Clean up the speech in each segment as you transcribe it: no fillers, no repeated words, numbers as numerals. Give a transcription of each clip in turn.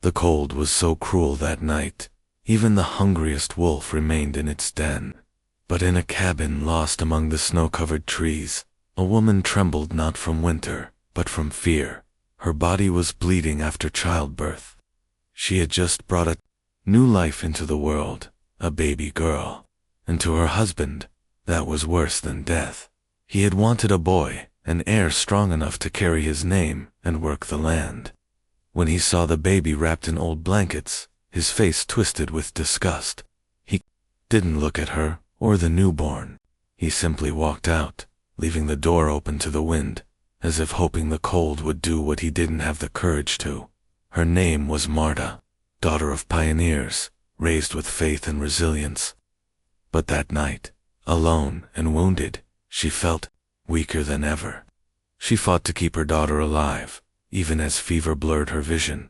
The cold was so cruel that night, even the hungriest wolf remained in its den. But in a cabin lost among the snow-covered trees, a woman trembled not from winter, but from fear. Her body was bleeding after childbirth. She had just brought a new life into the world, a baby girl. And to her husband, that was worse than death. He had wanted a boy, an heir strong enough to carry his name and work the land. When he saw the baby wrapped in old blankets, his face twisted with disgust. He didn't look at her or the newborn. He simply walked out, leaving the door open to the wind, as if hoping the cold would do what he didn't have the courage to. Her name was Marta, daughter of pioneers, raised with faith and resilience. But that night, alone and wounded, she felt weaker than ever. She fought to keep her daughter alive, even as fever blurred her vision.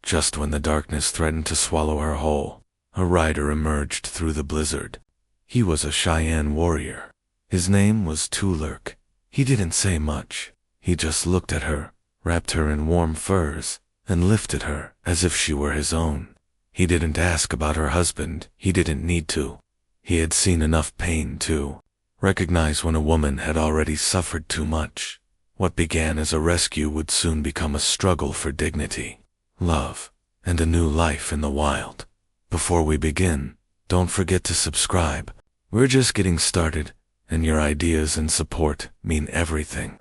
Just when the darkness threatened to swallow her whole, a rider emerged through the blizzard. He was a Cheyenne warrior. His name was Tulurk. He didn't say much. He just looked at her, wrapped her in warm furs, and lifted her as if she were his own. He didn't ask about her husband. He didn't need to. He had seen enough pain to recognize when a woman had already suffered too much. What began as a rescue would soon become a struggle for dignity, love, and a new life in the wild. Before we begin, don't forget to subscribe. We're just getting started, and your ideas and support mean everything.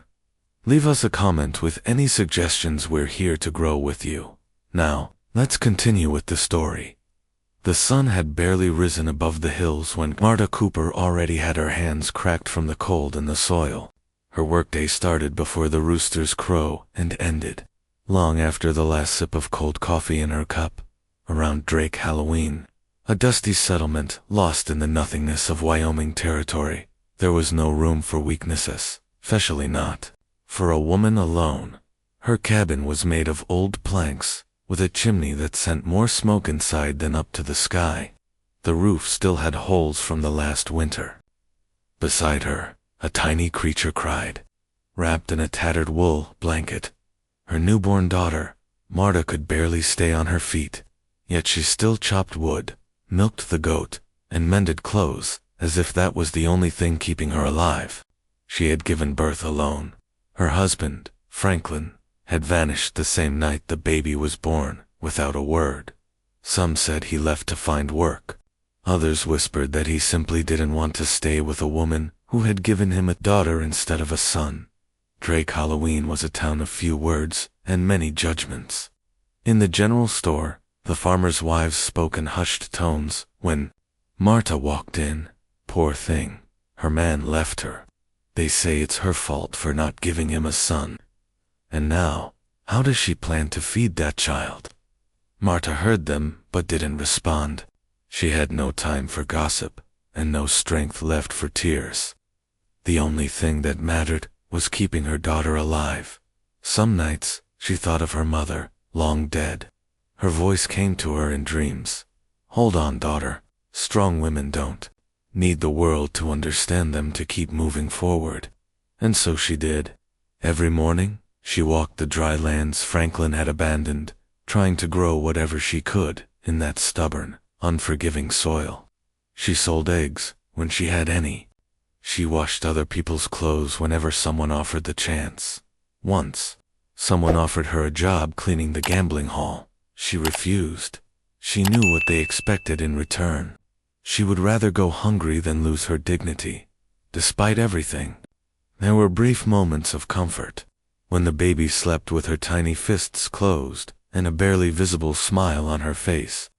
Leave us a comment with any suggestions. We're here to grow with you. Now, let's continue with the story. The sun had barely risen above the hills when Marta Cooper already had her hands cracked from the cold and the soil. Her workday started before the roosters crow and ended long after the last sip of cold coffee in her cup. Around Drake Halloween, a dusty settlement lost in the nothingness of Wyoming territory, there was no room for weaknesses, especially not for a woman alone. Her cabin was made of old planks, with a chimney that sent more smoke inside than up to the sky. The roof still had holes from the last winter. Beside her, a tiny creature cried, wrapped in a tattered wool blanket. Her newborn daughter, Marta, could barely stay on her feet, yet she still chopped wood, milked the goat, and mended clothes, as if that was the only thing keeping her alive. She had given birth alone. Her husband, Franklin, had vanished the same night the baby was born, without a word. Some said he left to find work. Others whispered that he simply didn't want to stay with a woman who had given him a daughter instead of a son. Drake Halloween was a town of few words and many judgments. In the general store, the farmers' wives spoke in hushed tones when Marta walked in. Poor thing, her man left her. They say it's her fault for not giving him a son. And now, how does she plan to feed that child? Marta heard them, but didn't respond. She had no time for gossip, and no strength left for tears. The only thing that mattered was keeping her daughter alive. Some nights, she thought of her mother, long dead. Her voice came to her in dreams. Hold on, daughter. Strong women don't need the world to understand them to keep moving forward. And so she did. Every morning, she walked the dry lands Franklin had abandoned, trying to grow whatever she could in that stubborn, unforgiving soil. She sold eggs when she had any. She washed other people's clothes whenever someone offered the chance. Once, someone offered her a job cleaning the gambling hall. She refused. She knew what they expected in return. She would rather go hungry than lose her dignity. Despite everything, there were brief moments of comfort. When the baby slept with her tiny fists closed and a barely visible smile on her face,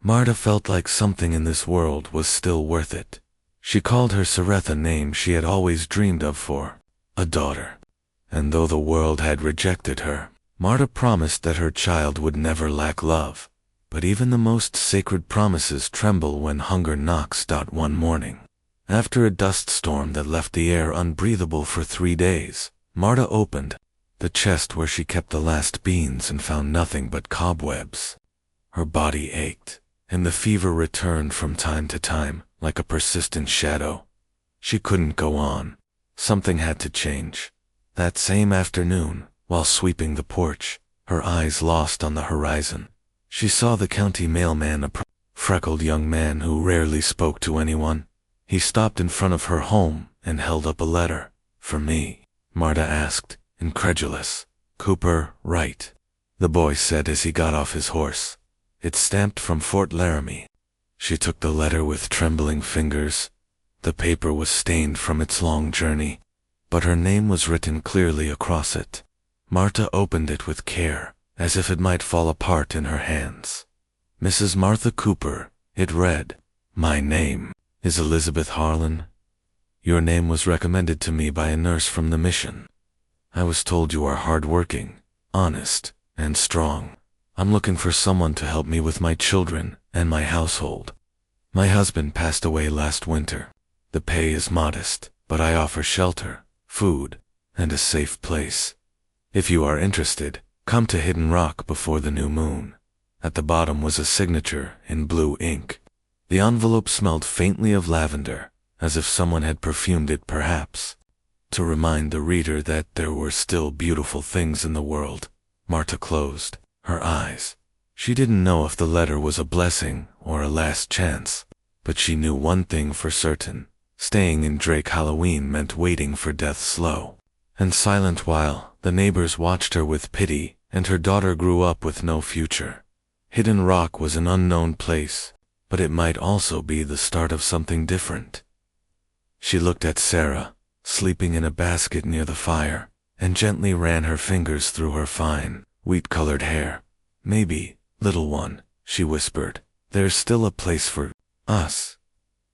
Marta felt like something in this world was still worth it. She called her Sareth a name she had always dreamed of for a daughter. And though the world had rejected her, Marta promised that her child would never lack love. But even the most sacred promises tremble when hunger knocks. One morning, after a dust storm that left the air unbreathable for 3 days, Marta opened the chest where she kept the last beans and found nothing but cobwebs. Her body ached, and the fever returned from time to time, like a persistent shadow. She couldn't go on. Something had to change. That same afternoon, while sweeping the porch, her eyes lost on the horizon, She saw the county mailman, a freckled young man who rarely spoke to anyone. He stopped in front of her home and held up a letter. "For me?" Marta asked, incredulous. "Cooper, right," the boy said as he got off his horse. "It's stamped from Fort Laramie." She took the letter with trembling fingers. The paper was stained from its long journey, but her name was written clearly across it. Marta opened it with care, as if it might fall apart in her hands. "Mrs. Martha Cooper," it read. "My name is Elizabeth Harlan. Your name was recommended to me by a nurse from the mission. I was told you are hard-working, honest, and strong. I'm looking for someone to help me with my children and my household. My husband passed away last winter. The pay is modest, but I offer shelter, food, and a safe place. If you are interested, come to Hidden Rock before the new moon." At the bottom was a signature in blue ink. The envelope smelled faintly of lavender, as if someone had perfumed it perhaps. To remind the reader that there were still beautiful things in the world, Marta closed her eyes. She didn't know if the letter was a blessing or a last chance, but she knew one thing for certain. Staying in Drake Halloween meant waiting for death slow and silent while the neighbors watched her with pity and her daughter grew up with no future. Hidden Rock was an unknown place, but it might also be the start of something different. She looked at Sarah, sleeping in a basket near the fire, and gently ran her fingers through her fine, wheat-colored hair. "Maybe, little one," she whispered, "there's still a place for us."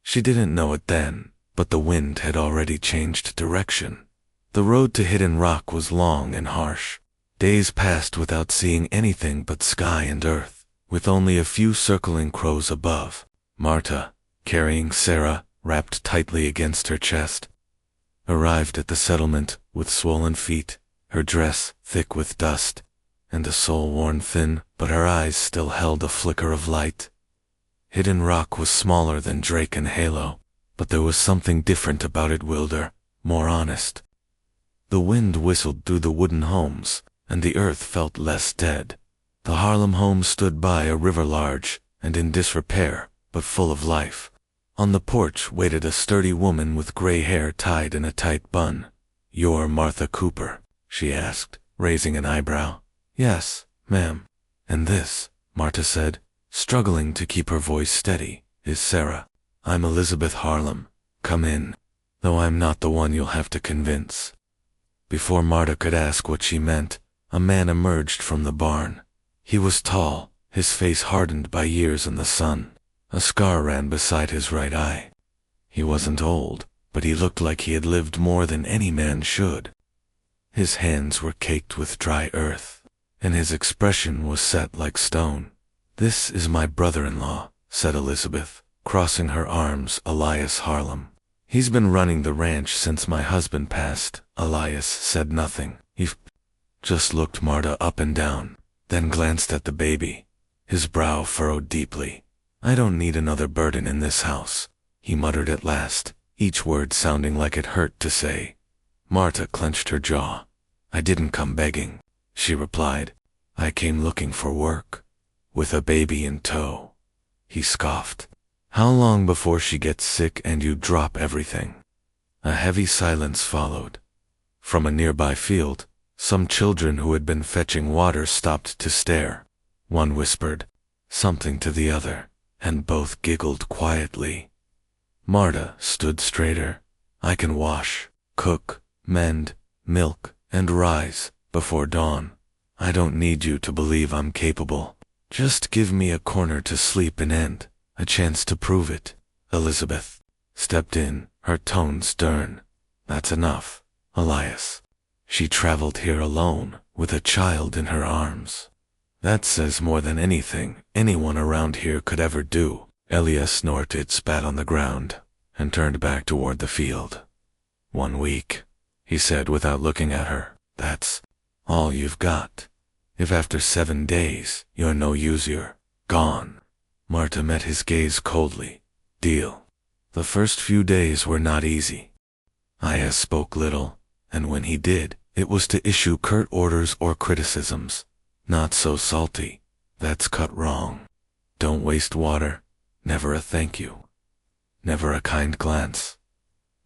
She didn't know it then, but the wind had already changed direction. The road to Hidden Rock was long and harsh. Days passed without seeing anything but sky and earth, with only a few circling crows above. Marta, carrying Sarah, wrapped tightly against her chest, arrived at the settlement with swollen feet, her dress thick with dust, and a soul worn thin, but her eyes still held a flicker of light. Hidden Rock was smaller than Drake and Halo, but there was something different about it, wilder, more honest. The wind whistled through the wooden homes, and the earth felt less dead. The Harlem home stood by a river large and in disrepair, but full of life. On the porch waited a sturdy woman with gray hair tied in a tight bun. "You're Martha Cooper?" she asked, raising an eyebrow. "Yes, ma'am." "And this," Marta said, struggling to keep her voice steady, "is Sarah. I'm Elizabeth Harlan. Come in, though I'm not the one you'll have to convince." Before Marta could ask what she meant, a man emerged from the barn. He was tall, his face hardened by years in the sun. A scar ran beside his right eye. He wasn't old, but he looked like he had lived more than any man should. His hands were caked with dry earth, and his expression was set like stone. "This is my brother-in-law," said Elizabeth, crossing her arms. "Elias Harlan. He's been running the ranch since my husband passed." Elias said nothing. He just looked Marta up and down, then glanced at the baby. His brow furrowed deeply. "I don't need another burden in this house," he muttered at last, each word sounding like it hurt to say. Marta clenched her jaw. "I didn't come begging," she replied. "I came looking for work. With a baby in tow." He scoffed. "How long before she gets sick and you drop everything?" A heavy silence followed. From a nearby field, some children who had been fetching water stopped to stare. One whispered something to the other, and both giggled quietly. Marta stood straighter. "I can wash, cook, mend, milk, and rise before dawn. I don't need you to believe I'm capable. Just give me a corner to sleep in and a chance to prove it." Elizabeth stepped in, her tone stern. "That's enough, Elias. She traveled here alone, with a child in her arms. That says more than anything anyone around here could ever do." Elias snorted, spat on the ground, and turned back toward the field. "1 week," he said without looking at her. "That's all you've got. If after 7 days you're no use, you're gone." Marta met his gaze coldly. "Deal." The first few days were not easy. Elias spoke little, and when he did, it was to issue curt orders or criticisms. Not so salty, That's cut wrong. Don't waste water. Never a thank you. Never a kind glance.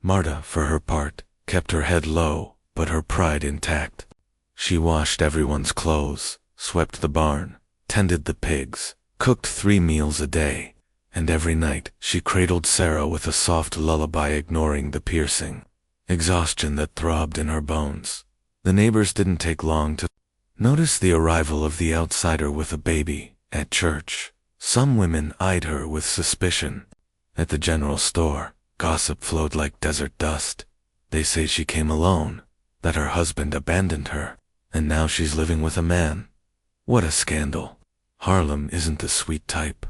Marta, for her part, kept her head low, but her pride intact. She washed everyone's clothes, swept the barn, tended the pigs, cooked 3 meals a day, and every night she cradled Sarah with a soft lullaby, ignoring the piercing exhaustion that throbbed in her bones. The neighbors didn't take long to notice the arrival of the outsider with a baby. At church, some women eyed her with suspicion. At the general store, gossip flowed like desert dust. They say she came alone, that her husband abandoned her, and now she's living with a man. What a scandal. Harlem isn't the sweet type.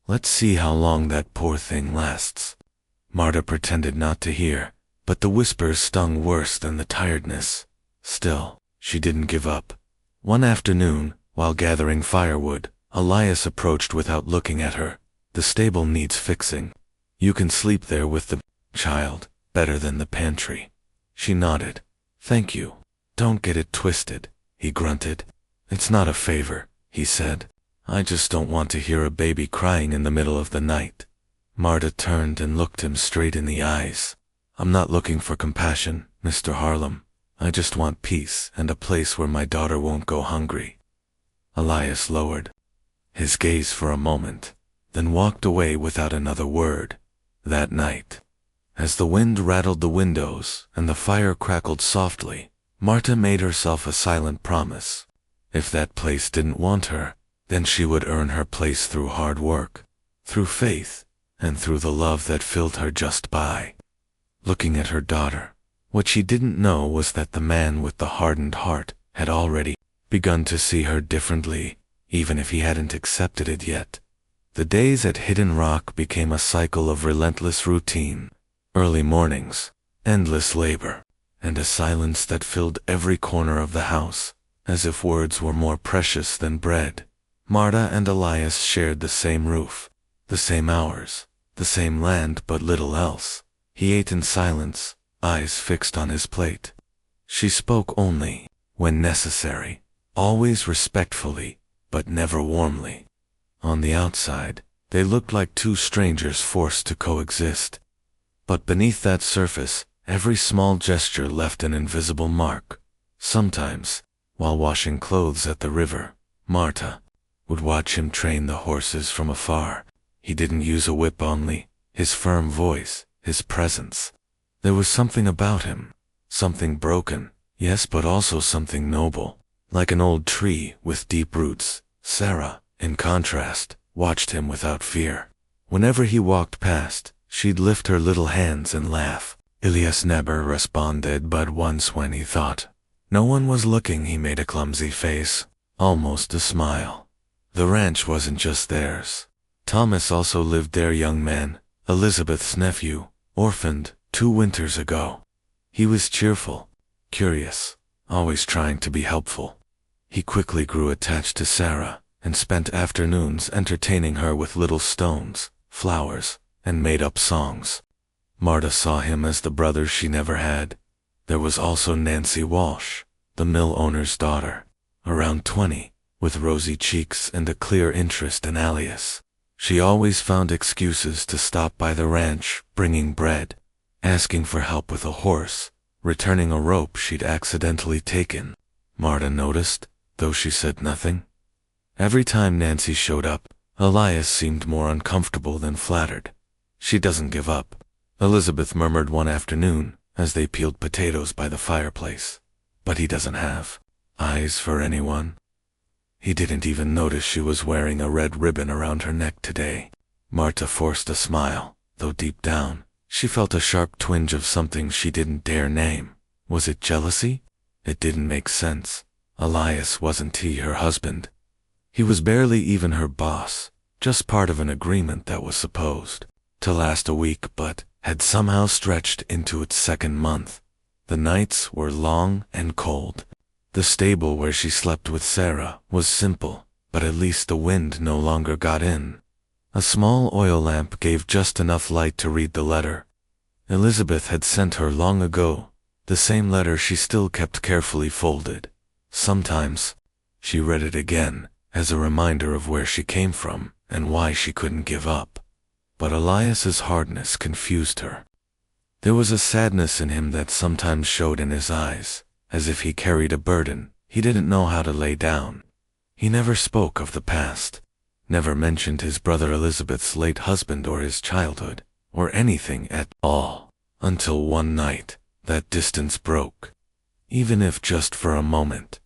Let's see how long that poor thing lasts. Marta pretended not to hear, but the whispers stung worse than the tiredness. Still, she didn't give up. One afternoon, while gathering firewood, Elias approached without looking at her. The stable needs fixing. You can sleep there with the child, better than the pantry. She nodded. Thank you. Don't get it twisted, he grunted. It's not a favor, he said. I just don't want to hear a baby crying in the middle of the night. Marta turned and looked him straight in the eyes. I'm not looking for compassion, Mr. Harlem. I just want peace and a place where my daughter won't go hungry. Elias lowered his gaze for a moment, then walked away without another word. That night, as the wind rattled the windows and the fire crackled softly, Marta made herself a silent promise. If that place didn't want her, then she would earn her place through hard work, through faith, and through the love that filled her just by. Looking at her daughter, what she didn't know was that the man with the hardened heart had already begun to see her differently, even if he hadn't accepted it yet. The days at Hidden Rock became a cycle of relentless routine. Early mornings, endless labor, and a silence that filled every corner of the house, as if words were more precious than bread. Marta and Elias shared the same roof, the same hours, the same land, but little else. He ate in silence, eyes fixed on his plate. She spoke only when necessary, always respectfully, but never warmly. On the outside, they looked like two strangers forced to coexist. But beneath that surface, every small gesture left an invisible mark. Sometimes, while washing clothes at the river, Marta would watch him train the horses from afar. He didn't use a whip only, his firm voice, his presence. There was something about him, something broken, yes, but also something noble, like an old tree with deep roots. Sarah, in contrast, watched him without fear. Whenever he walked past, she'd lift her little hands and laugh. Elias never responded, but once when he thought no one was looking, he made a clumsy face, almost a smile. The ranch wasn't just theirs. Thomas also lived there, young man, Elizabeth's nephew, orphaned 2 winters ago. He was cheerful, curious, always trying to be helpful. He quickly grew attached to Sarah and spent afternoons entertaining her with little stones, flowers, and made-up songs. Marta saw him as the brother she never had. There was also Nancy Walsh, the mill owner's daughter, around 20, with rosy cheeks and a clear interest in Elias. She always found excuses to stop by the ranch, bringing bread, asking for help with a horse, returning a rope she'd accidentally taken. Marta noticed, though she said nothing. Every time Nancy showed up, Elias seemed more uncomfortable than flattered. She doesn't give up, Elizabeth murmured one afternoon as they peeled potatoes by the fireplace. But he doesn't have eyes for anyone. He didn't even notice she was wearing a red ribbon around her neck today. Marta forced a smile, though deep down, she felt a sharp twinge of something she didn't dare name. Was it jealousy? It didn't make sense. Elias wasn't her husband. He was barely even her boss, just part of an agreement that was supposed to last a week but had somehow stretched into its 2nd month. The nights were long and cold. The stable where she slept with Sarah was simple, but at least the wind no longer got in. A small oil lamp gave just enough light to read the letter Elizabeth had sent her long ago, the same letter she still kept carefully folded. Sometimes, she read it again, as a reminder of where she came from and why she couldn't give up. But Elias's hardness confused her. There was a sadness in him that sometimes showed in his eyes, as if he carried a burden he didn't know how to lay down. He never spoke of the past, never mentioned his brother Elizabeth's late husband or his childhood, or anything at all, until one night, that distance broke. Even if just for a moment.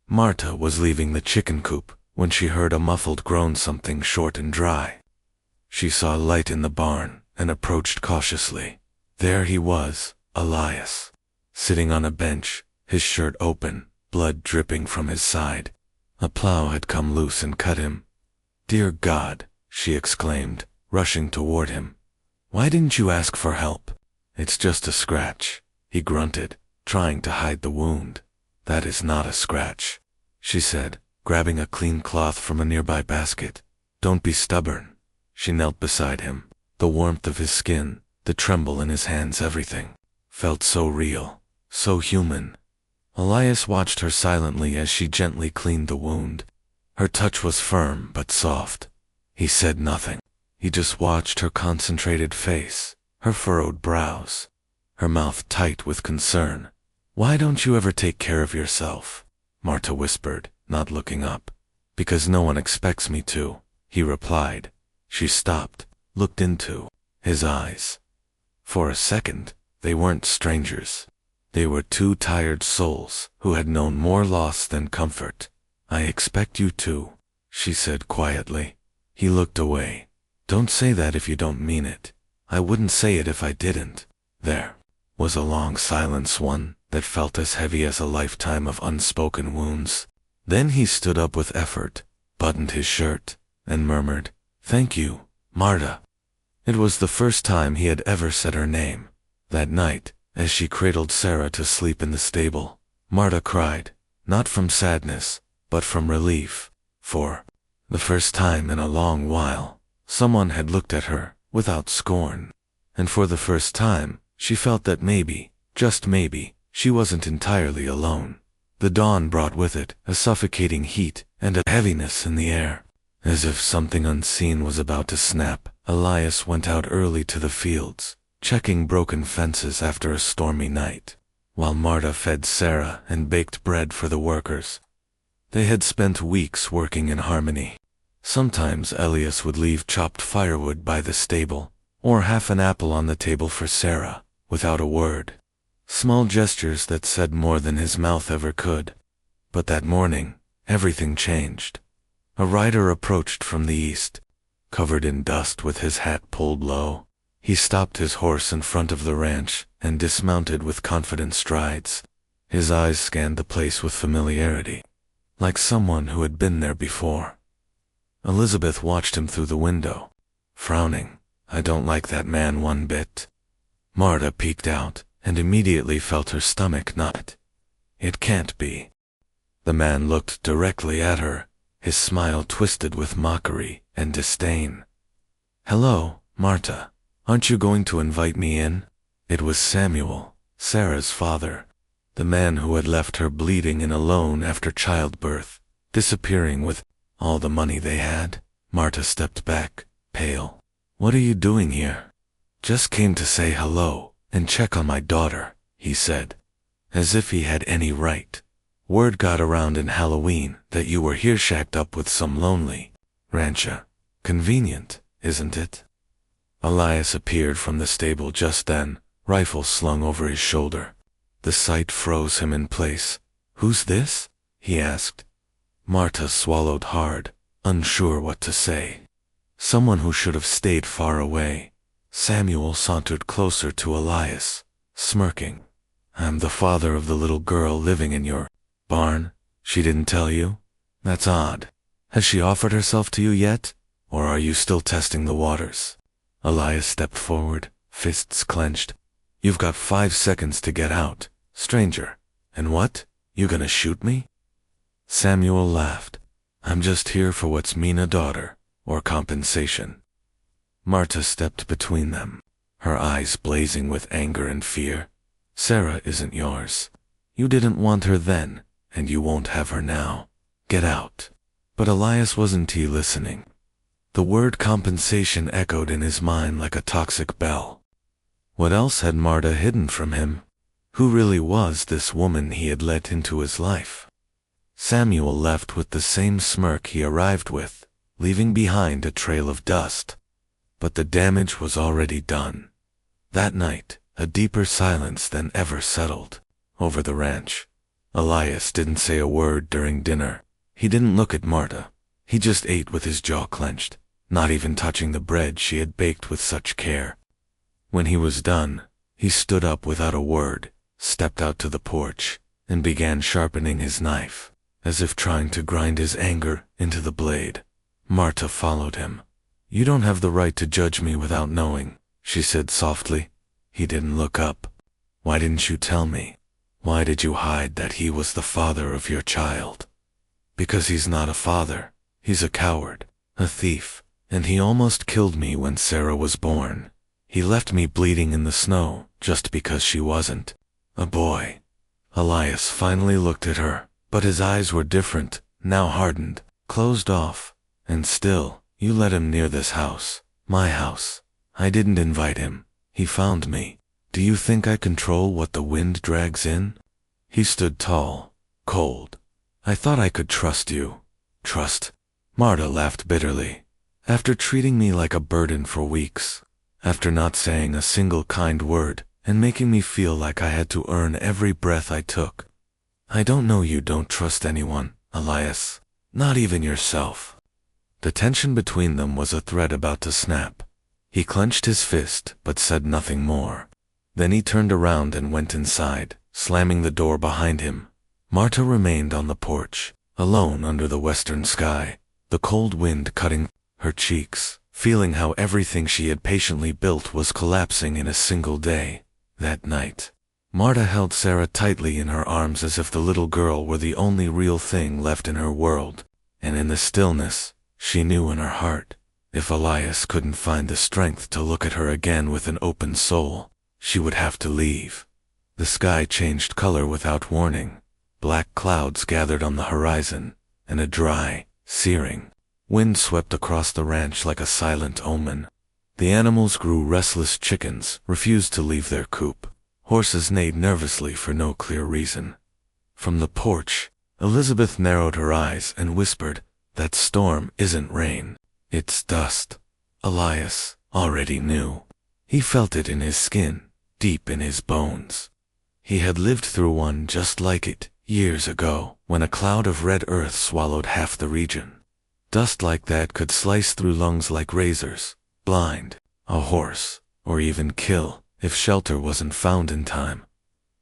Marta was leaving the chicken coop when she heard a muffled groan, something short and dry. She saw light in the barn and approached cautiously. There he was, Elias, sitting on a bench, his shirt open, blood dripping from his side. A plow had come loose and cut him. "Dear God," she exclaimed, rushing toward him. "Why didn't you ask for help?" "It's just a scratch," he grunted, trying to hide the wound. "That is not a scratch," she said, grabbing a clean cloth from a nearby basket. "Don't be stubborn." She knelt beside him. The warmth of his skin, the tremble in his hands, everything felt so real, so human. Elias watched her silently as she gently cleaned the wound. Her touch was firm but soft. He said nothing. He just watched her concentrated face, her furrowed brows, her mouth tight with concern. "Why don't you ever take care of yourself?" Marta whispered, not looking up. "Because no one expects me to," he replied. She stopped, looked into his eyes. For a second, they weren't strangers. They were two tired souls who had known more loss than comfort. "I expect you to," she said quietly. He looked away. "Don't say that if you don't mean it." "I wouldn't say it if I didn't." There was a long silence, one that felt as heavy as a lifetime of unspoken wounds. Then he stood up with effort, buttoned his shirt, and murmured, "Thank you, Marta." It was the first time he had ever said her name. That night, as she cradled Sarah to sleep in the stable, Marta cried, not from sadness, but from relief, for the first time in a long while, someone had looked at her without scorn. And for the first time, she felt that maybe, just maybe, she wasn't entirely alone. The dawn brought with it a suffocating heat and a heaviness in the air. As if something unseen was about to snap, Elias went out early to the fields, checking broken fences after a stormy night, while Marta fed Sarah and baked bread for the workers. They had spent weeks working in harmony. Sometimes Elias would leave chopped firewood by the stable, or half an apple on the table for Sarah, without a word. Small gestures that said more than his mouth ever could. But that morning, everything changed. A rider approached from the east, covered in dust with his hat pulled low. He stopped his horse in front of the ranch and dismounted with confident strides. His eyes scanned the place with familiarity, like someone who had been there before. Elizabeth watched him through the window, frowning. "I don't like that man one bit." Marta peeked out and immediately felt her stomach knot. "It can't be." The man looked directly at her, his smile twisted with mockery and disdain. "Hello, Marta. Aren't you going to invite me in?" It was Samuel, Sarah's father, the man who had left her bleeding and alone after childbirth, disappearing with all the money they had. Marta stepped back, pale. "What are you doing here?" "Just came to say hello and check on my daughter," he said, as if he had any right. "Word got around in Halloween that you were here shacked up with some lonely rancher. Convenient, isn't it?" Elias appeared from the stable just then, rifle slung over his shoulder. The sight froze him in place. "Who's this?" he asked. Marta swallowed hard, unsure what to say. Someone who should have stayed far away. Samuel sauntered closer to Elias, smirking. "I'm the father of the little girl living in your barn. She didn't tell you? That's odd. Has she offered herself to you yet? Or are you still testing the waters?" Elias stepped forward, fists clenched. "You've got 5 seconds to get out, stranger. And what? You gonna shoot me?" Samuel laughed. "I'm just here for what's Mina daughter, or compensation." Marta stepped between them, her eyes blazing with anger and fear. "Sarah isn't yours. You didn't want her then, and you won't have her now. Get out." But Elias wasn't listening. The word compensation echoed in his mind like a toxic bell. What else had Marta hidden from him? Who really was this woman he had let into his life? Samuel left with the same smirk he arrived with, leaving behind a trail of dust. But the damage was already done. That night, a deeper silence than ever settled over the ranch. Elias didn't say a word during dinner. He didn't look at Marta. He just ate with his jaw clenched, not even touching the bread she had baked with such care. When he was done, he stood up without a word, stepped out to the porch, and began sharpening his knife, as if trying to grind his anger into the blade. Marta followed him. "You don't have the right to judge me without knowing," she said softly. He didn't look up. "Why didn't you tell me? Why did you hide that he was the father of your child?" "Because he's not a father. He's a coward, a thief, and he almost killed me when Sarah was born. He left me bleeding in the snow just because she wasn't a boy." Elias finally looked at her, but his eyes were different, now hardened, closed off. "And still, you let him near this house, my house. I didn't invite him. He found me. Do you think I control what the wind drags in?" He stood tall, cold. "I thought I could trust you." "Trust?" Marta laughed bitterly. "After treating me like a burden for weeks, after not saying a single kind word, and making me feel like I had to earn every breath I took. I don't know you don't trust anyone, Elias, not even yourself." The tension between them was a thread about to snap. He clenched his fist, but said nothing more. Then he turned around and went inside, slamming the door behind him. Marta remained on the porch, alone under the western sky, the cold wind cutting her cheeks, feeling how everything she had patiently built was collapsing in a single day. That night, Marta held Sarah tightly in her arms as if the little girl were the only real thing left in her world, and in the stillness, she knew in her heart, if Elias couldn't find the strength to look at her again with an open soul, she would have to leave. The sky changed color without warning. Black clouds gathered on the horizon, and a dry, searing wind swept across the ranch like a silent omen. The animals grew restless chickens, refused to leave their coop. Horses neighed nervously for no clear reason. From the porch, Elizabeth narrowed her eyes and whispered, "That storm isn't rain. It's dust." Elias already knew. He felt it in his skin, deep in his bones. He had lived through one just like it, years ago, when a cloud of red earth swallowed half the region. Dust like that could slice through lungs like razors, blind a horse, or even kill, if shelter wasn't found in time.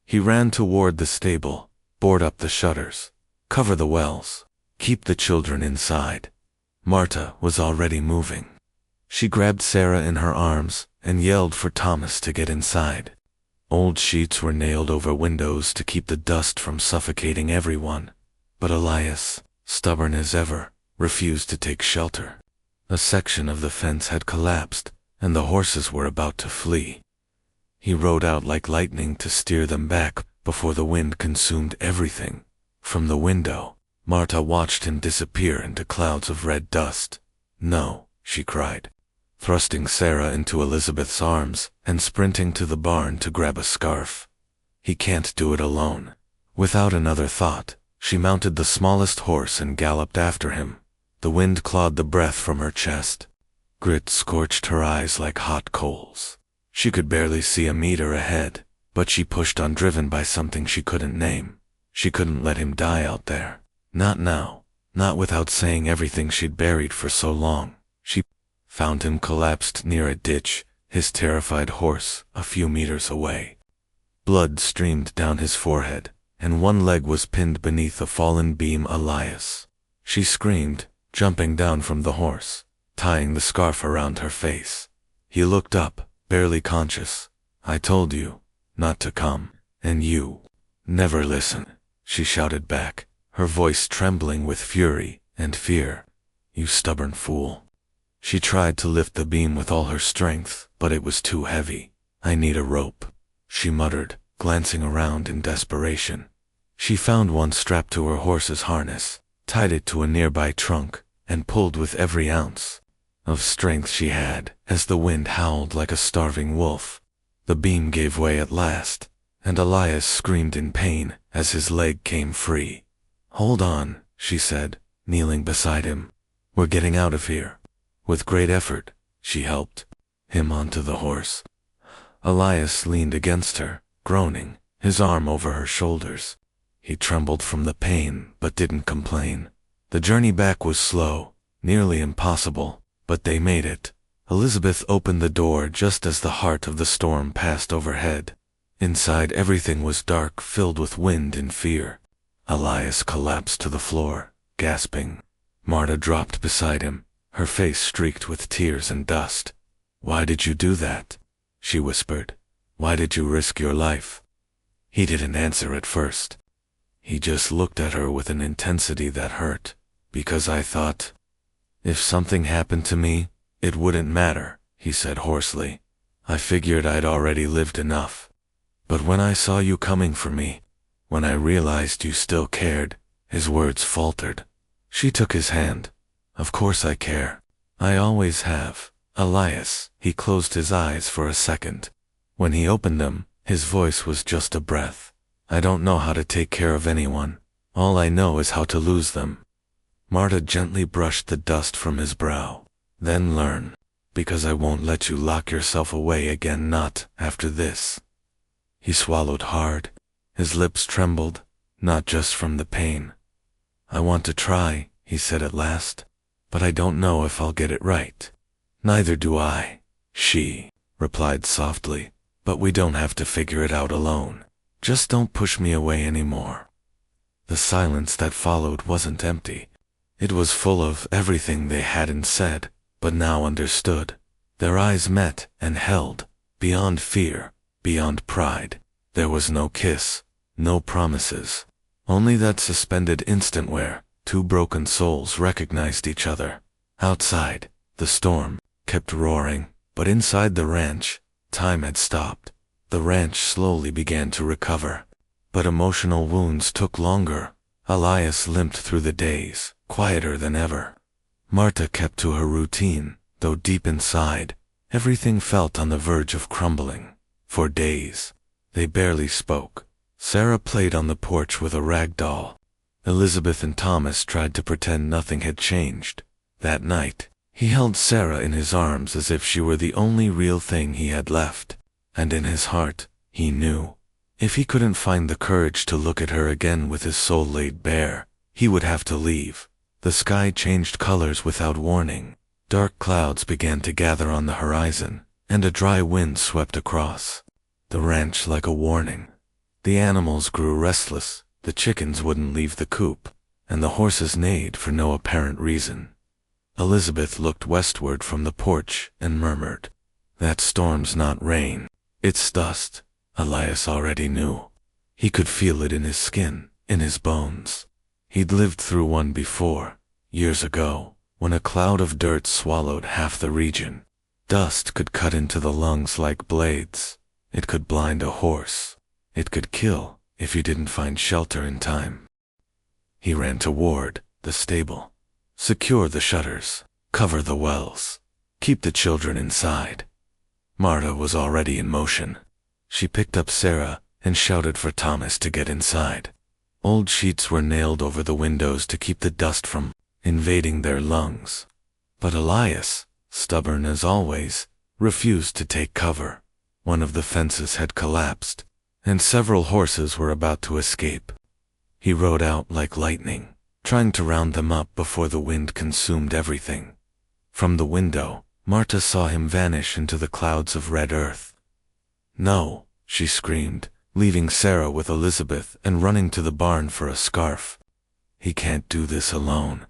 He ran toward the stable, board up the shutters, cover the wells, keep the children inside. Marta was already moving. She grabbed Sarah in her arms and yelled for Thomas to get inside. Old sheets were nailed over windows to keep the dust from suffocating everyone, but Elias, stubborn as ever, refused to take shelter. A section of the fence had collapsed, and the horses were about to flee. He rode out like lightning to steer them back before the wind consumed everything. From the window, Marta watched him disappear into clouds of red dust. "No," she cried, thrusting Sarah into Elizabeth's arms and sprinting to the barn to grab a scarf. "He can't do it alone." Without another thought, she mounted the smallest horse and galloped after him. The wind clawed the breath from her chest. Grit scorched her eyes like hot coals. She could barely see a meter ahead, but she pushed on, driven by something she couldn't name. She couldn't let him die out there. Not now, not without saying everything she'd buried for so long. She found him collapsed near a ditch, his terrified horse a few meters away. Blood streamed down his forehead, and one leg was pinned beneath a fallen beam. Elias. She screamed, jumping down from the horse, tying the scarf around her face. He looked up, barely conscious. "I told you not to come, and you never listen," she shouted back, her voice trembling with fury and fear. "You stubborn fool." She tried to lift the beam with all her strength, but it was too heavy. "I need a rope," she muttered, glancing around in desperation. She found one strapped to her horse's harness, tied it to a nearby trunk, and pulled with every ounce of strength she had as the wind howled like a starving wolf. The beam gave way at last, and Elias screamed in pain as his leg came free. "Hold on," she said, kneeling beside him. "We're getting out of here." With great effort, she helped him onto the horse. Elias leaned against her, groaning, his arm over her shoulders. He trembled from the pain, but didn't complain. The journey back was slow, nearly impossible, but they made it. Elizabeth opened the door just as the heart of the storm passed overhead. Inside, everything was dark, filled with wind and fear. Elias collapsed to the floor, gasping. Marta dropped beside him, her face streaked with tears and dust. "Why did you do that?" she whispered. "Why did you risk your life?" He didn't answer at first. He just looked at her with an intensity that hurt. "Because I thought, if something happened to me, it wouldn't matter," he said hoarsely. "I figured I'd already lived enough. But when I saw you coming for me, when I realized you still cared," his words faltered. She took his hand. "Of course I care. I always have, Elias." He closed his eyes for a second. When he opened them, his voice was just a breath. "I don't know how to take care of anyone. All I know is how to lose them." Marta gently brushed the dust from his brow. "Then learn, because I won't let you lock yourself away again, not after this." He swallowed hard. His lips trembled, not just from the pain. "I want to try," he said at last, "but I don't know if I'll get it right." "Neither do I," she replied softly, "but we don't have to figure it out alone. Just don't push me away anymore." The silence that followed wasn't empty. It was full of everything they hadn't said, but now understood. Their eyes met and held, beyond fear, beyond pride. There was no kiss, no promises, only that suspended instant where two broken souls recognized each other. Outside, the storm kept roaring, but inside the ranch, time had stopped. The ranch slowly began to recover, but emotional wounds took longer. Elias limped through the days, quieter than ever. Marta kept to her routine, though deep inside, everything felt on the verge of crumbling. For days, they barely spoke. Sarah played on the porch with a rag doll. Elizabeth and Thomas tried to pretend nothing had changed. That night, he held Sarah in his arms as if she were the only real thing he had left. And in his heart, he knew, if he couldn't find the courage to look at her again with his soul laid bare, he would have to leave. The sky changed colors without warning. Dark clouds began to gather on the horizon, and a dry wind swept across the ranch like a warning. The animals grew restless, the chickens wouldn't leave the coop, and the horses neighed for no apparent reason. Elizabeth looked westward from the porch and murmured, "That storm's not rain. It's dust." Elias already knew. He could feel it in his skin, in his bones. He'd lived through one before, years ago, when a cloud of dirt swallowed half the region. Dust could cut into the lungs like blades. It could blind a horse. It could kill if you didn't find shelter in time. He ran toward the stable. Secure the shutters. Cover the wells. Keep the children inside. Marta was already in motion. She picked up Sarah and shouted for Thomas to get inside. Old sheets were nailed over the windows to keep the dust from invading their lungs. But Elias, stubborn as always, refused to take cover. One of the fences had collapsed, and several horses were about to escape. He rode out like lightning, trying to round them up before the wind consumed everything. From the window, Marta saw him vanish into the clouds of red earth. "No," she screamed, leaving Sarah with Elizabeth and running to the barn for a scarf. "He can't do this alone."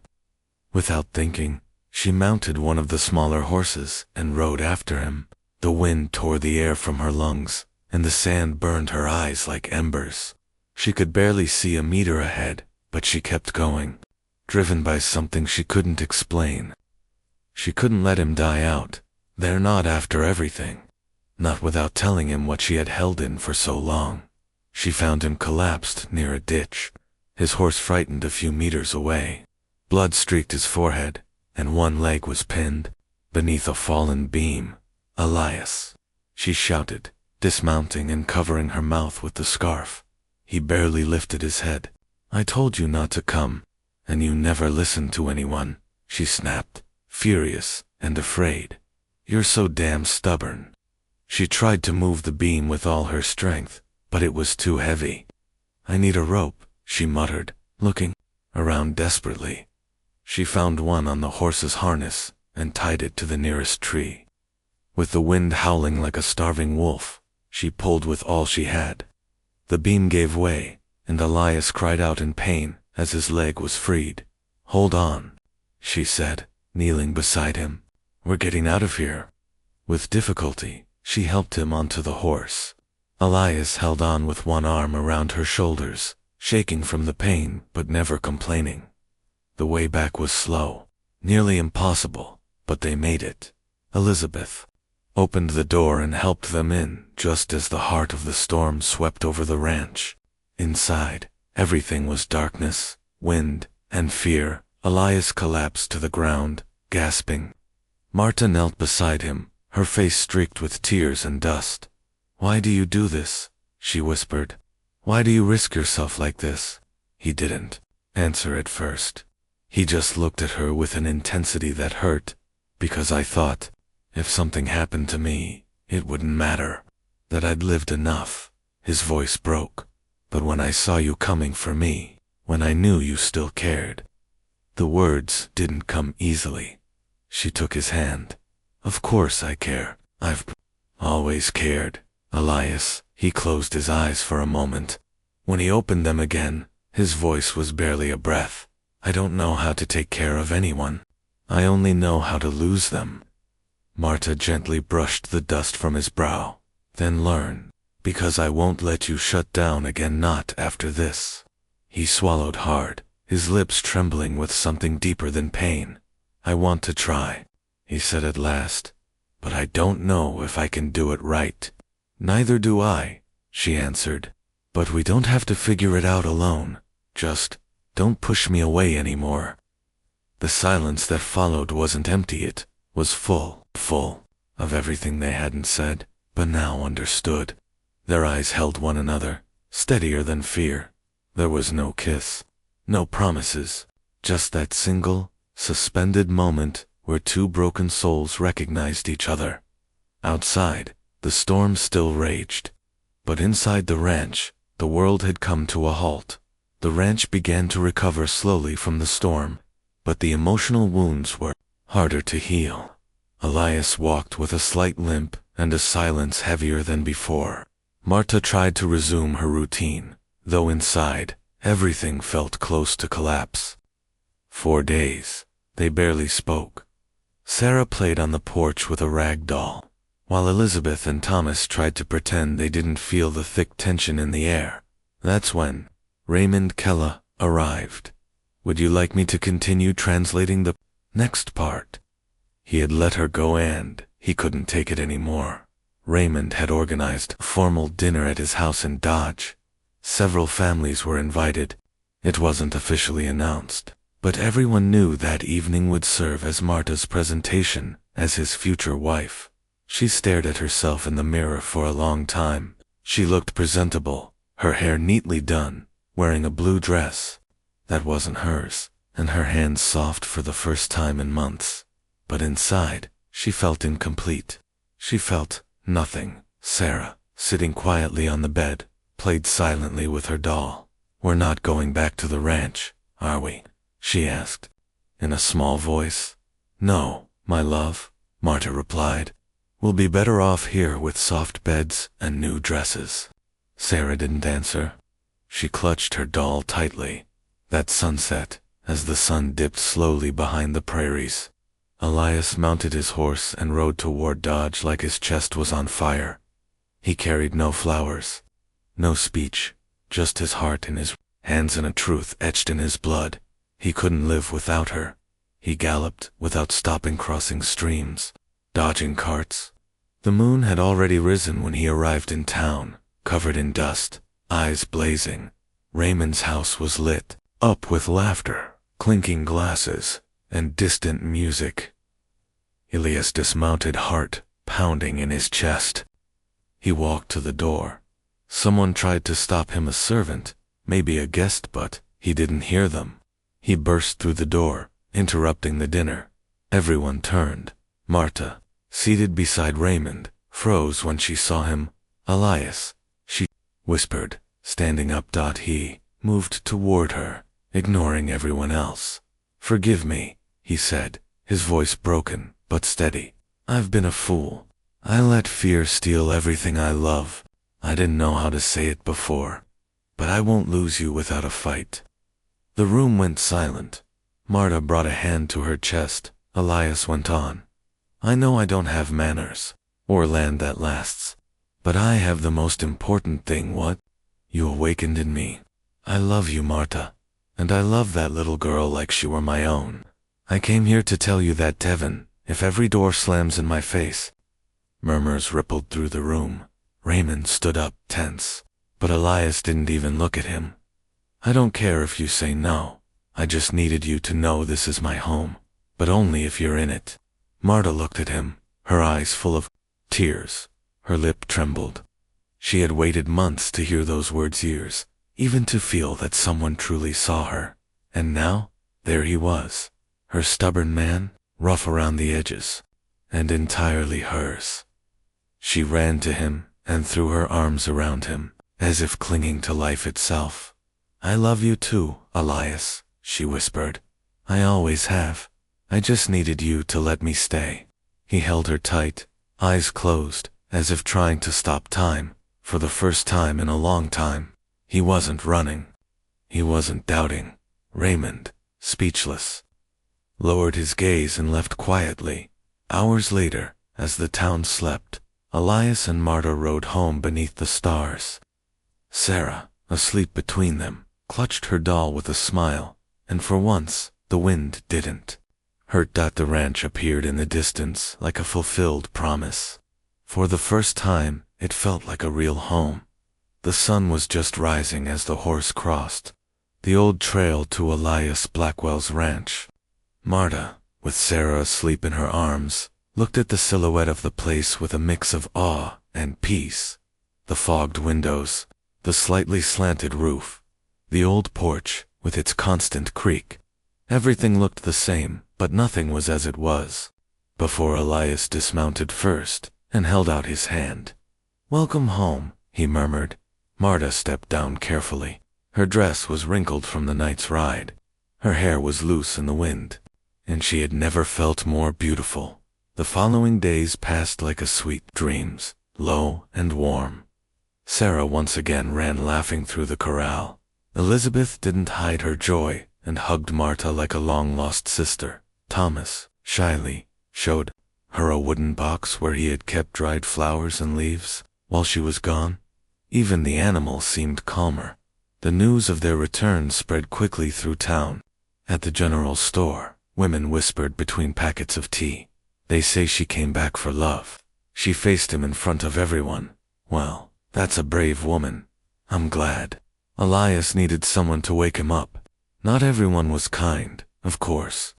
Without thinking, she mounted one of the smaller horses and rode after him. The wind tore the air from her lungs, and the sand burned her eyes like embers. She could barely see a meter ahead, but she kept going, driven by something she couldn't explain. She couldn't let him die out. They're not after everything. Not without telling him what she had held in for so long. She found him collapsed near a ditch, his horse frightened a few meters away. Blood streaked his forehead, and one leg was pinned beneath a fallen beam. "Elias!" she shouted, dismounting and covering her mouth with the scarf. He barely lifted his head. "I told you not to come, and you never listened to anyone," she snapped, furious and afraid. "You're so damn stubborn." She tried to move the beam with all her strength, but it was too heavy. "I need a rope," she muttered, looking around desperately. She found one on the horse's harness and tied it to the nearest tree. With the wind howling like a starving wolf, she pulled with all she had. The beam gave way, and Elias cried out in pain as his leg was freed. "Hold on," she said, kneeling beside him. "We're getting out of here." With difficulty, she helped him onto the horse. Elias held on with one arm around her shoulders, shaking from the pain but never complaining. The way back was slow, nearly impossible, but they made it. Elizabeth opened the door and helped them in just as the heart of the storm swept over the ranch. Inside, everything was darkness, wind, and fear. Elias collapsed to the ground, gasping. Marta knelt beside him, her face streaked with tears and dust. "Why do you do this?" she whispered. "Why do you risk yourself like this?" He didn't answer at first. He just looked at her with an intensity that hurt. "Because I thought, if something happened to me, it wouldn't matter. That I'd lived enough." His voice broke. "But when I saw you coming for me, when I knew you still cared." The words didn't come easily. She took his hand. "Of course I care. I've always cared, Elias." He closed his eyes for a moment. When he opened them again, his voice was barely a breath. "I don't know how to take care of anyone. I only know how to lose them." Marta gently brushed the dust from his brow. "Then learn, because I won't let you shut down again, not after this." He swallowed hard, his lips trembling with something deeper than pain. "I want to try," he said at last, "but I don't know if I can do it right." "Neither do I," she answered. "But we don't have to figure it out alone. Just don't push me away anymore." The silence that followed wasn't empty, it was full of everything they hadn't said, but now understood. Their eyes held one another, steadier than fear. There was no kiss, no promises, just that single, suspended moment where two broken souls recognized each other. Outside, the storm still raged, but inside the ranch, the world had come to a halt. The ranch began to recover slowly from the storm, but the emotional wounds were harder to heal. Elias walked with a slight limp and a silence heavier than before. Marta tried to resume her routine, though inside, everything felt close to collapse. 4 days, they barely spoke. Sarah played on the porch with a rag doll, while Elizabeth and Thomas tried to pretend they didn't feel the thick tension in the air. That's when Raymond Kella arrived. "Would you like me to continue translating the next part?" He had let her go and he couldn't take it anymore. Raymond had organized a formal dinner at his house in Dodge. Several families were invited. It wasn't officially announced, but everyone knew that evening would serve as Marta's presentation as his future wife. She stared at herself in the mirror for a long time. She looked presentable, her hair neatly done, wearing a blue dress that wasn't hers, and her hands soft for the first time in months. But inside, she felt incomplete. She felt nothing. Sarah, sitting quietly on the bed, played silently with her doll. "We're not going back to the ranch, are we?" she asked, in a small voice. "No, my love," Marta replied. "We'll be better off here with soft beds and new dresses." Sarah didn't answer. She clutched her doll tightly. That sunset, as the sun dipped slowly behind the prairies. Elias mounted his horse and rode toward Dodge like his chest was on fire. He carried no flowers, no speech, just his heart in his hands and a truth etched in his blood. He couldn't live without her. He galloped without stopping, crossing streams, dodging carts. The moon had already risen when he arrived in town, covered in dust, eyes blazing. Raymond's house was lit up with laughter. clinking glasses, and distant music. Elias dismounted, heart pounding in his chest. He walked to the door. Someone tried to stop him, a servant, maybe a guest, but he didn't hear them. He burst through the door, interrupting the dinner. Everyone turned. Marta, seated beside Raymond, froze when she saw him. Elias, she whispered, standing up. He moved toward her, ignoring everyone else. Forgive me, he said, his voice broken but steady. I've been a fool. I let fear steal everything I love. I didn't know how to say it before. But I won't lose you without a fight. The room went silent. Marta brought a hand to her chest. Elias went on. I know I don't have manners, or land that lasts. But I have the most important thing. What? You awakened in me. I love you, Marta. And I love that little girl like she were my own. I came here to tell you that, Tevin, if every door slams in my face. Murmurs rippled through the room. Raymond stood up, tense. But Elias didn't even look at him. I don't care if you say no. I just needed you to know this is my home. But only if you're in it. Marta looked at him, her eyes full of tears. Her lip trembled. She had waited months to hear those words, years, even to feel that someone truly saw her. And now, there he was. Her stubborn man, rough around the edges, and entirely hers. She ran to him and threw her arms around him, as if clinging to life itself. I love you too, Elias, she whispered. I always have. I just needed you to let me stay. He held her tight, eyes closed, as if trying to stop time. For the first time in a long time, he wasn't running. He wasn't doubting. Raymond, speechless, lowered his gaze and left quietly. Hours later, as the town slept, Elias and Marta rode home beneath the stars. Sarah, asleep between them, clutched her doll with a smile, and for once, the wind didn't hurt. The ranch appeared in the distance like a fulfilled promise. For the first time, it felt like a real home. The sun was just rising as the horse crossed the old trail to Elias Blackwell's ranch. Marta, with Sarah asleep in her arms, looked at the silhouette of the place with a mix of awe and peace. The fogged windows, the slightly slanted roof, the old porch with its constant creak. Everything looked the same, but nothing was as it was before Elias dismounted first and held out his hand. Welcome home, he murmured. Marta stepped down carefully. Her dress was wrinkled from the night's ride. Her hair was loose in the wind, and she had never felt more beautiful. The following days passed like a sweet dreams, low and warm. Sarah once again ran laughing through the corral. Elizabeth didn't hide her joy and hugged Marta like a long-lost sister. Thomas, shyly, showed her a wooden box where he had kept dried flowers and leaves while she was gone. Even the animals seemed calmer. The news of their return spread quickly through town. At the general store, women whispered between packets of tea. They say she came back for love. She faced him in front of everyone. Well, that's a brave woman. I'm glad. Elias needed someone to wake him up. Not everyone was kind, of course.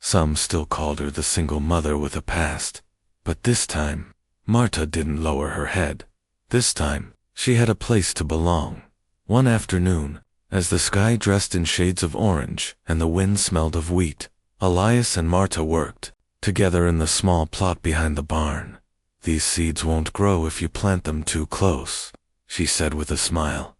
Some still called her the single mother with a past. But this time, Marta didn't lower her head. This time, she had a place to belong. One afternoon, as the sky dressed in shades of orange and the wind smelled of wheat, Elias and Marta worked together in the small plot behind the barn. These seeds won't grow if you plant them too close, she said with a smile.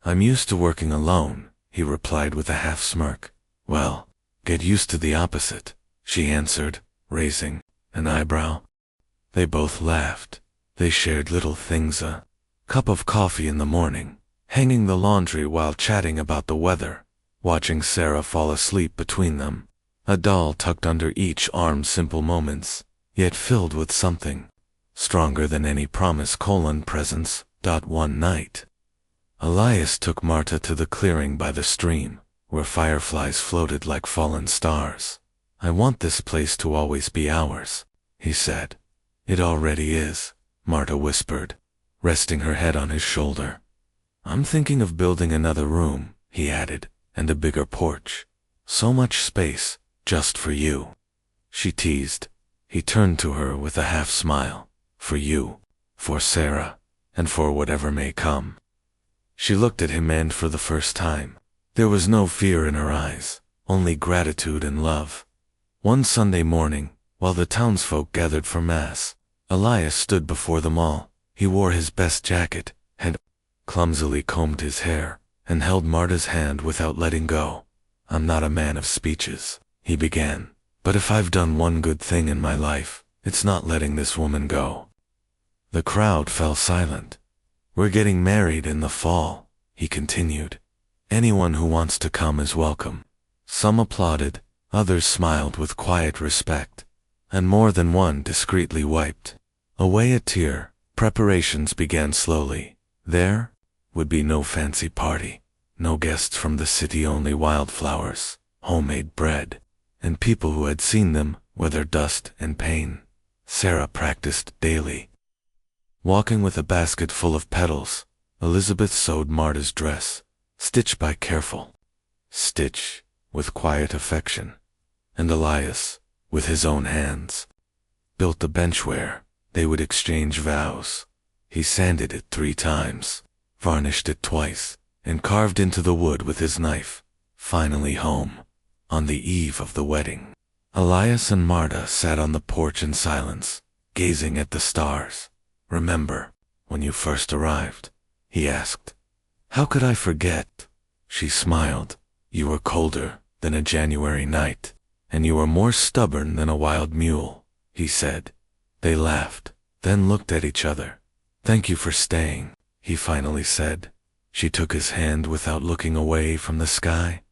I'm used to working alone, he replied with a half smirk. Well, get used to the opposite, she answered, raising an eyebrow. They both laughed. They shared little things, a cup of coffee in the morning, hanging the laundry while chatting about the weather, watching Sarah fall asleep between them, a doll tucked under each arm. Simple moments, yet filled with something stronger than any promise. Presence. One night, Elias took Marta to the clearing by the stream, where fireflies floated like fallen stars. I want this place to always be ours, he said. It already is, Marta whispered, resting her head on his shoulder. I'm thinking of building another room, he added, and a bigger porch. So much space, just for you. She teased. He turned to her with a half smile. For you, for Sarah, and for whatever may come. She looked at him, and for the first time, there was no fear in her eyes, only gratitude and love. One Sunday morning, while the townsfolk gathered for Mass, Elias stood before them all. He wore his best jacket, had clumsily combed his hair, and held Marta's hand without letting go. "I'm not a man of speeches," he began, "but if I've done one good thing in my life, it's not letting this woman go." The crowd fell silent. "We're getting married in the fall," he continued. "Anyone who wants to come is welcome." Some applauded, others smiled with quiet respect, and more than one discreetly wiped away a tear. Preparations began slowly. There would be no fancy party, no guests from the city, only wildflowers, homemade bread, and people who had seen them weather dust and pain. Sarah practiced daily. Walking with a basket full of petals, Elizabeth sewed Marta's dress, stitch by careful stitch, with quiet affection, and Elias, with his own hands, built the bench where they would exchange vows. He sanded it 3 times, varnished it twice, and carved into the wood with his knife. Finally home, on the eve of the wedding, Elias and Marta sat on the porch in silence, gazing at the stars. "Remember when you first arrived?" he asked. "How could I forget?" She smiled. "You were colder than a January night, and you were more stubborn than a wild mule," he said. They laughed, then looked at each other. "Thank you for staying," he finally said. She took his hand without looking away from the sky.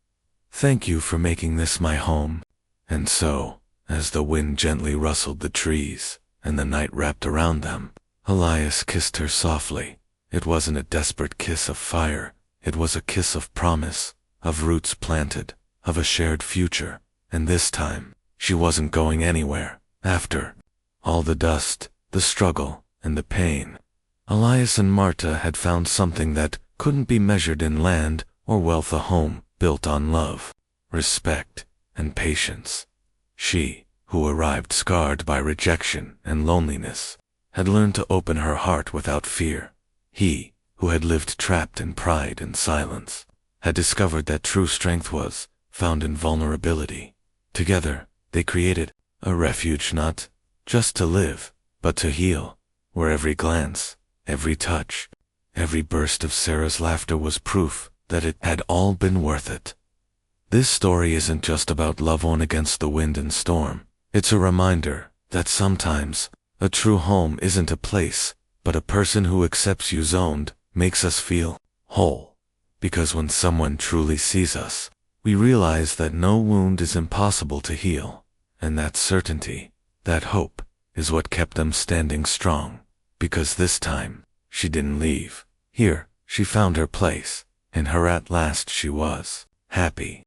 "Thank you for making this my home." And so, as the wind gently rustled the trees, and the night wrapped around them, Elias kissed her softly. It wasn't a desperate kiss of fire, it was a kiss of promise, of roots planted, of a shared future, and this time, she wasn't going anywhere. After all the dust, the struggle, and the pain, Elias and Marta had found something that couldn't be measured in land or wealth, a home built on love, respect, and patience. She, who arrived scarred by rejection and loneliness, had learned to open her heart without fear. He, who had lived trapped in pride and silence, had discovered that true strength was found in vulnerability. Together, they created a refuge, not just to live, but to heal, where every glance, every touch, every burst of Sarah's laughter was proof that it had all been worth it. This story isn't just about love won against the wind and storm. It's a reminder that sometimes a true home isn't a place, but a person who accepts you zoned, makes us feel whole. Because when someone truly sees us, we realize that no wound is impossible to heal, and that certainty, that hope, is what kept them standing strong. Because this time, she didn't leave. Here, she found her place, and her at last she was happy.